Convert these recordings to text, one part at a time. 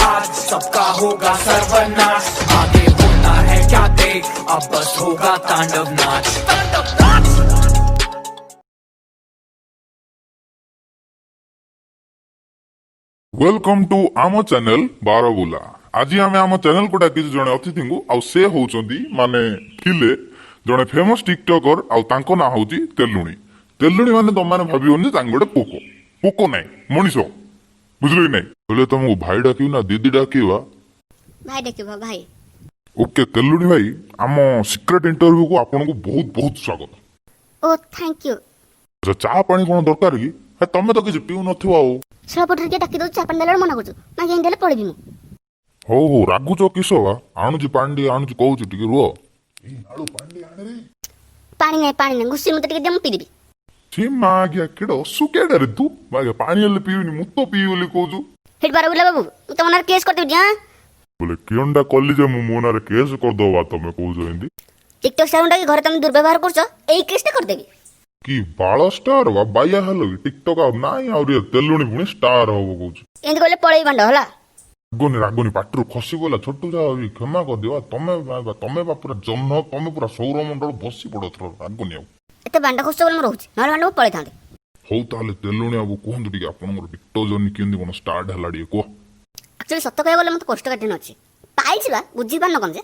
आज सबका होगा सर्वनाश आगे होना है क्या देख अब बस होगा तांडव नाच तांडव नाच। वेलकम टू आम चैनल बाराबुला। आज आम आम चैनल को डाकी जड़े अतिथि को आउ से होउचंदी माने थिले जड़े फेमस टिकटकर आउ तांको ना होची तेलुणी। तेलुणी माने तुम माने भाबियोनी तांग गोटे पोको पोको नाइ मनीष बुझलो कि नाइ बोले तुमको भाई डाकियो ना दीदी डाकियो भाई डाकियो भाई। ओके तेलुणी भाई आम सीक्रेट इंटरव्यू को आपन को बहुत बहुत स्वागत। ओ थैंक यू। अच्छा चा पानी कोन दरकार कि तमे तो किछ पिउ नथियो आउ छपटर के डाकी दो चा पानी देला मना करछु ना गेन देले पड़बी मु हो रागुचो किसो बा आणुची पांडी आणुची कहूची टिके रुओ ए आळू पांडी आणे रे पानी नहीं गुस्सी मते टिके देम पीबी छी मागिया केडो सुकेडा रे तू मागे पानी ले पीउनी मु तो पीउली कहूछु हिट बाराबुला बाबू मु त मनार केस कर दिया बोले कियंडा कल्ली जे मु मोनारे केस कर दोबा तमे कहूछु एंदी टिकटॉक साउंड के घरे तुम दुर्व्यवहार करछो एई केस कर देबी की बाळ स्टार बा बाया हेलो टिकटॉक आ नाइ और ये तेलुणी पुणी स्टार होबो कहूछु एंदी कहले पळेई बांड होला रागोनी पाटरू खसी बोला छोटू जा क्षमा कर दिवा तमे बा पूरा जन्म तमे पूरा सौरमंडल बसी पड़ो थरो रागोनी एते बांड खर्च बोल म रहउची नहले बांड पळेई थांदे हो ताले तेलुणी अब कोहंदु टिके आपन टिकटॉक जर्नी केंदी कोन स्टार्ट हला डी को एक्चुअली सत्य कहे बोले मत कष्ट काटिन अछि पाइछि बा बुझी पान कम जे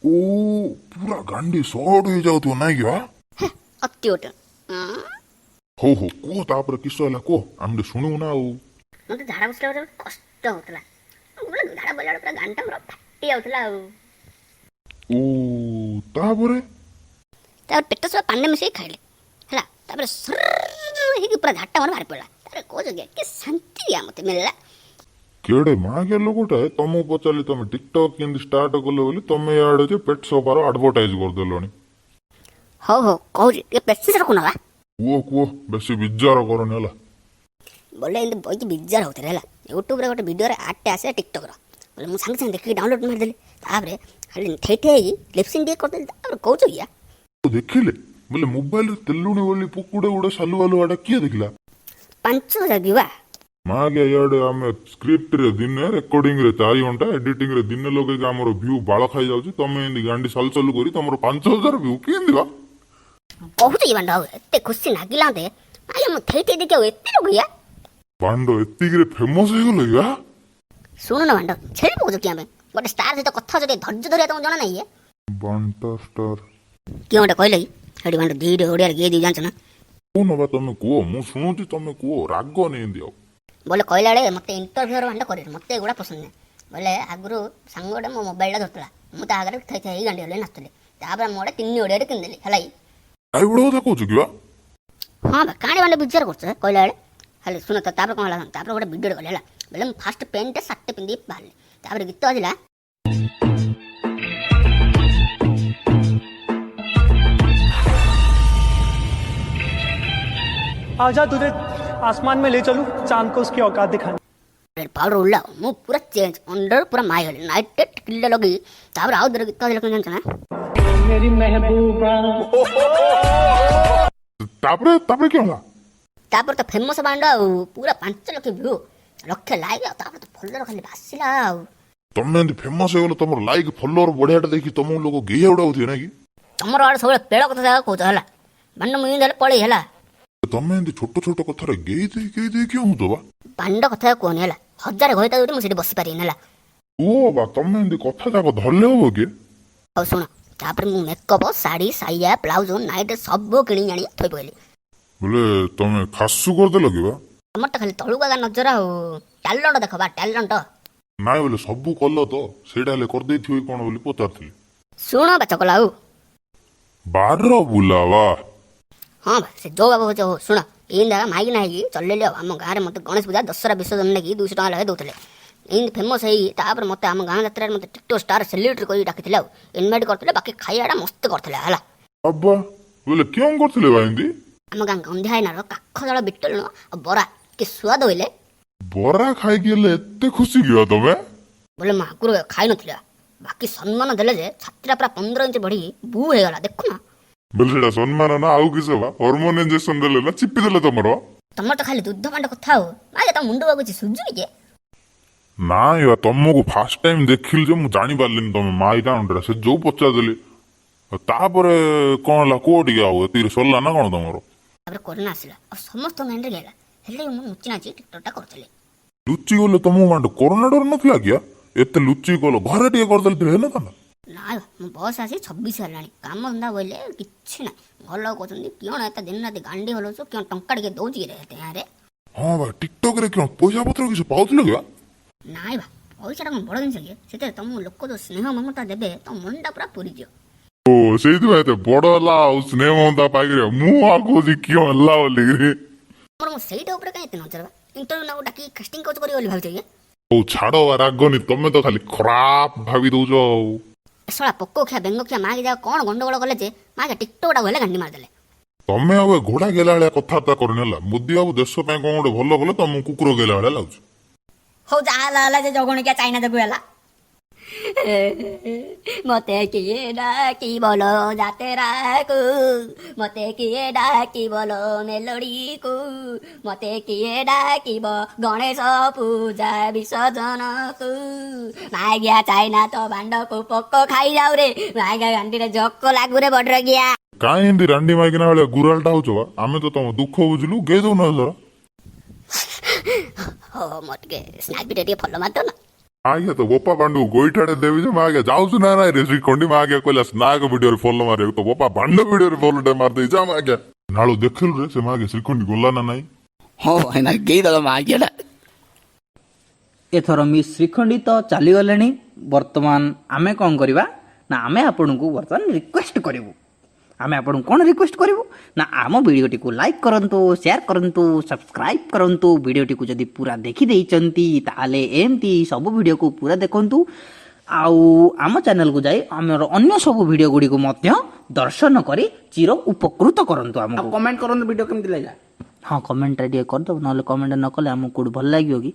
ओ पूरा गांडी शॉर्ट हो जाउ तो नाइ गया अति ओट हो को तापर किसो हला को हमदे सुनु ना ओ मते झाडा बसला कष्ट होतला बोले झाडा बजाड़ पूरा गांटा मोर फाटी आउतला ओ तापरे पेट सब पानी मिसई खाइले हला तापर सर पूरा झाटा मन बाहर पड़ला तारे को जगह के शांति या मते मिलला केडे मागे लोगोटा तमो पचाली तमे टिकटॉक केंदी स्टार्ट करले बोली तमे याडे जे पेट सोपार एडवर्टाइज कर देलोनी हो कहू ये पेट से रखना बा को बेसी बिजार करनी हला बोले इन बहुत बिजार होते रहला यूट्यूब रे गोटे वीडियो रे आटे आसे टिकटॉक रो बोले मु संग संग देखि डाउनलोड मार देली ताबरे खाली ठेठे लिप सिंक दे कर देली ताबरे कहू छ या तो देखिले बोले मोबाइल रे तेलुणी बोली पुकुडे उडे सालु वालु आडा किए देखला 5000 व्यूवा मागे याडे आमे स्क्रिप्ट रे दिन रिकॉर्डिंग रे 4 घंटा एडिटिंग रे दिन लोगे के हमरो व्यू बाळ खाई जाउची तमे इंदी गांडी साल चालू करी तमरो 5000 व्यू केन दिबा कहू छ बांडा एते खुशी नागिला दे आय मु ठेठे देखियो एते लोग या बांडो एत्ती रे फेमस हो गलो या सुनो ना बांडा छेल पको किया में गोटे स्टार से तो कथा जदे धैर्य धरिया तुम जाना नहीं है बांटा स्टार क्यों कहले हेडी बांडा धीरे ओडिया गे दी जानछ ना कोन बा तमे को मु सुनुची तमे को राग नहीं दियो बोले कहला रे मते इंटरव्यू रे बांडा करे मते एगुडा पसंद नहीं बोले आगुरु सांगोडे मो मोबाइल ला धरतला मु ता आगरे थई थई गांडी हले नस्तले ताबरा मोडे तीन ओडिया रे किन देली हलाई आई बडो था कोछु किवा हां बा काणी बांडा बिचार करछ कहला रे हले सुन त ताबरा कोन हला ताबरा गोटे वीडियो रे कहला बोले फास्ट पेंट शर्ट पिंदी बाले ताबरा गीत आजिला आजा तुझे आसमान में ले चलूं चांद को उसकी औकात दिखाने रेड पाउडर उल्ला मु पूरा चेंज अंडर पूरा माय हले नाइट किल्ले लगी ताबरा आउ दर गीत आजिला कोन जानछ ना मेरी महबूबा तापरे क्या होला तापर तो फेमस बांडा पूरा 5 लाख व्यू लक्ष लाइक तापर तो फॉलोअर खाली बासिला तमे एंदी फेमस हो गलो तमरो लाइक फॉलोअर बढ़ियाटा देखि तम लोग गेया उडा होथि ना कि तमरो आड़ सब पेड़ कथा जागा कहछ हला बांडा मुई देले पळी हला तमे एंदी छोटो छोटो कथा रे गेई क्यों होतो बा बांडा कथा कोन हला हजार होइता उठी मु सेठी बसि पारी हला ओ बा तमे एंदी कथा जाको धरले हो के औ सुन तापर मु मेकअप साड़ी साया ब्लाउज नाइट सब किणी जानी थई पइली बोले तमे खासु कर देलो कि बा हमर त खाली तळु गागा नजर आ टैलेंट देखबा टैलेंट नाइ बोले सब कलो तो सेडा ले कर देथि होई कोन बोली पचारथि सुनो बच्चा कोलाउ बाराबुला वा हां से जो बाबू जो सुन इन दागा मागी नाही चलले ले हम गां रे मते गणेश पूजा दसरा विसर्जन ने की 200 टका लगे दोतले इन फेमस है तापर मते हम गां यात्रा मते टिकटॉक स्टार सेलिब्रिटी कोई डाकिथिला इनवाइट करथिले बाकी खाइयाडा मस्त करथिले हला अब्बा बोले क्यों करथिले भाईंदी हम गां गंधिया नार काख जळ बिटल न बरा के स्वाद होइले बरा खाइ गेले एते खुशी गयो तमे बोले माकुर खाइ नथिला बाकी सम्मान देले जे छात्रा पूरा 15 इंच बढ़ी बू हे गला देखु ना बोले सेडा सम्मान ना आउ किसे बा हार्मोन इंजेक्शन देले ना चिपि देले तमरो तमर तो खाली दूध पांडा कथा हो मागे त मुंडो बागुची सुजुनी के ନାଇଁ ବା ତମକୁ ଫାଷ୍ଟ ଟାଇମ ଦେଖିଲି ଯେ ମୁଁ ଜାଣିପାରିଲିନି ତମେ ମାଇ କାଉଣ୍ଟରେ ସେ ଯୋଉ ପଚାରିଦେଲି ତାପରେ କଣ ହେଲା କୁହ ଟିକେ ଆଉ ଏତିକି ସରିଲା ନା କଣ ତମର ତାପରେ କରୋନା ଆସିଲା ଆଉ ସମସ୍ତ ମାଇଣ୍ଡରେ ଗଲା ହେଲେ ମୁଁ ନୁଚି ନାଚି ଟିକଟକଟା କରୁଥିଲି। ଲୁଚି ଗଲେ ତମକୁ ମାଣ୍ଡ କରୋନା ଡର ନଥିଲା କିଆ ଏତେ ଲୁଚି ଗଲ ଘରେ ଟିକେ କରିଦେଲେ ହେଇନଥାନ୍ତା। ନାଇଁ ମୋ ବସ୍ ଆସି 26 ହେଲାଣି କାମ ଧନ୍ଦା ବୋଇଲେ କିଛି ନାହିଁ। ଘର ଲୋକ କହୁଛନ୍ତି କିଅଣ ଏତେ ଦିନ ରାତି ଗାଣ୍ଡି ହଲଉଛୁ କିଅଣ ଟଙ୍କା ଟିକେ ଦଉଛି କି ରେ ଗାଁରେ। ହଁ ଭାଇ ଟିକଟକରେ କଣ ପଇସା ପତ୍ର କିଛି ପାଉଥିଲ କି? ନାଇଁ ବା ପଇସାଟା କଣ ବଡ଼ ଜିନିଷ କି ସେଥିରେ ତମକୁ ଲୋକ ଯୋଉ ସ୍ନେହ ମମତା ଦେବେ ତମ ମନଟା ପୁରା ପୁରିଯିବ। ଓ ସେଇଥିପାଇଁ ଏତେ ବଡ ହେଲା ଆଉ ସ୍ନେହ ମମତା ପାଇକିରି ମୁଁ ଆଉ କହୁଛି କିଏ ହେଲା ବୋଲିକିରି। ମୋର ମୁଁ ସେଇଟା ଉପରେ କାହିଁ ଏତେ ନଜର ବା ଇଣ୍ଟରଭ୍ୟୁ ନାକୁ ଡାକି କାଷ୍ଟିଂ କୋଚ୍ କରିବ ବୋଲି ଭାବୁଛ କି? ହଉ ଛାଡ ରାଗନି ତମେ ତ ଖାଲି ଖରାପ ଭାବି ଦଉଛ ଆଉ। ଶଳା ପୋକ ଖିଆ ବେଙ୍ଗ ଖିଆ ମାଗି ଯାଅ କଣ ଗଣ୍ଡଗୋଳ କଲେ ଯେ ମାଗେ ଟିକଟକଟାକୁ ହେଲେ ଗାଣ୍ଡି ମାରିଦେଲେ। ତମେ ଆଉ ଏ ଘୋଡା ଗେଲା ଭଳିଆ କଥାବାର୍ତ୍ତା କରୁନି ହେଲା ମୋଦି ବାବୁ ଦେଶ ପାଇଁ କଣ ଗୋଟେ ଭଲ କଲେ ତମକୁ କୁକୁର ଗେଲା ଭଳିଆ ଲାଗୁଛି। ହଉ ଯାହା ହେଲା ଯେ ଜଗଣିକିଆ ଚାଇନା ଯୋଗୁ ହେଲା। ମତେ କିଏ ଡାକିବଲ ଯାତେରାକୁ ମତେ କିଏ ଡାକିବଲ ମେଲୋଡିକୁ ମତେ କିଏ ଡାକିବ ଗଣେଶ ପୂଜା ବିସର୍ଜନକୁ ମାଗିଆ ଚାଇନା ତ ବାଣ୍ଡକୁ ପୋକ ଖାଇଯାଉ ରେ ମାଗିଆ ଗାଣ୍ଡିରେ ଜକ ଲାଗୁରେ ବଡର ଗିଆ। କାହିଁ ଏମିତି ରାଣ୍ଡି ମାଇକିନା ଭଳିଆ ଗୁରାଲଟା ହଉଛ ବା ଆମେ ତ ତମ ଦୁଃଖ ବୁଝିଲୁ ଗେଇ ଦଉନ ଧର। ହଉ ମୋର ଟିକେ ସ୍ନାପିରେ ଟିକେ ଫଲୋ ମାରିଦ ନା। ଆଜ୍ଞା ତ ବୋପା ପାଣ୍ଡୁ ଗୋଇଠାଟେ ଦେବି ଯେ ମାଗେ ଯାଉଛୁ ନା ନାଇଁ ରେ ଶ୍ରୀଖଣ୍ଡି ମାଗେ କହିଲା ସ୍ନାକ ଭିଡିଓରେ ଫଲୋ ମାରିବାକୁ ତ ବୋପା ପାଣ୍ଡ ଭିଡିଓରେ ଫଲୋଟେ ମାରିଦେଇ ଯା ମାଗେ ନାଳୁ ଦେଖିଲୁ ରେ ସେ ମାଗେ ଶ୍ରୀଖଣ୍ଡି ଗଲା ନା ନାଇଁ। ହଁ ଭାଇନା ଗେଇଦଳ ମାଗିଆଟା। ଏଥର ମିସ୍ ଶ୍ରୀଖଣ୍ଡି ତ ଚାଲିଗଲେଣି। ବର୍ତ୍ତମାନ ଆମେ କ'ଣ କରିବା ନା ଆମେ ଆପଣଙ୍କୁ ବର୍ତ୍ତମାନ ରିକ୍ୱେଷ୍ଟ କରିବୁ। ଆମେ ଆପଣଙ୍କୁ କ'ଣ ରିକ୍ୱେଷ୍ଟ କରିବୁ ନା ଆମ ଭିଡ଼ିଓଟିକୁ ଲାଇକ୍ କରନ୍ତୁ, ସେୟାର କରନ୍ତୁ, ସବସ୍କ୍ରାଇବ୍ କରନ୍ତୁ। ଭିଡ଼ିଓଟିକୁ ଯଦି ପୁରା ଦେଖିଦେଇଛନ୍ତି ତାହେଲେ ଏମିତି ସବୁ ଭିଡ଼ିଓକୁ ପୁରା ଦେଖନ୍ତୁ। ଆଉ ଆମ ଚ୍ୟାନେଲକୁ ଯାଇ ଆମର ଅନ୍ୟ ସବୁ ଭିଡ଼ିଓ ଗୁଡ଼ିକୁ ମଧ୍ୟ ଦର୍ଶନ କରି ଚିର ଉପକୃତ କରନ୍ତୁ ଆମକୁ। କମେଣ୍ଟ କରନ୍ତୁ ଭିଡ଼ିଓ କେମିତି ଲାଗିଲା। ହଁ କମେଣ୍ଟଟା ଟିକେ କରିଦେବୁ ନହେଲେ କମେଣ୍ଟ ନ କଲେ ଆମକୁ କେଉଁଠି ଭଲ ଲାଗିବ କି।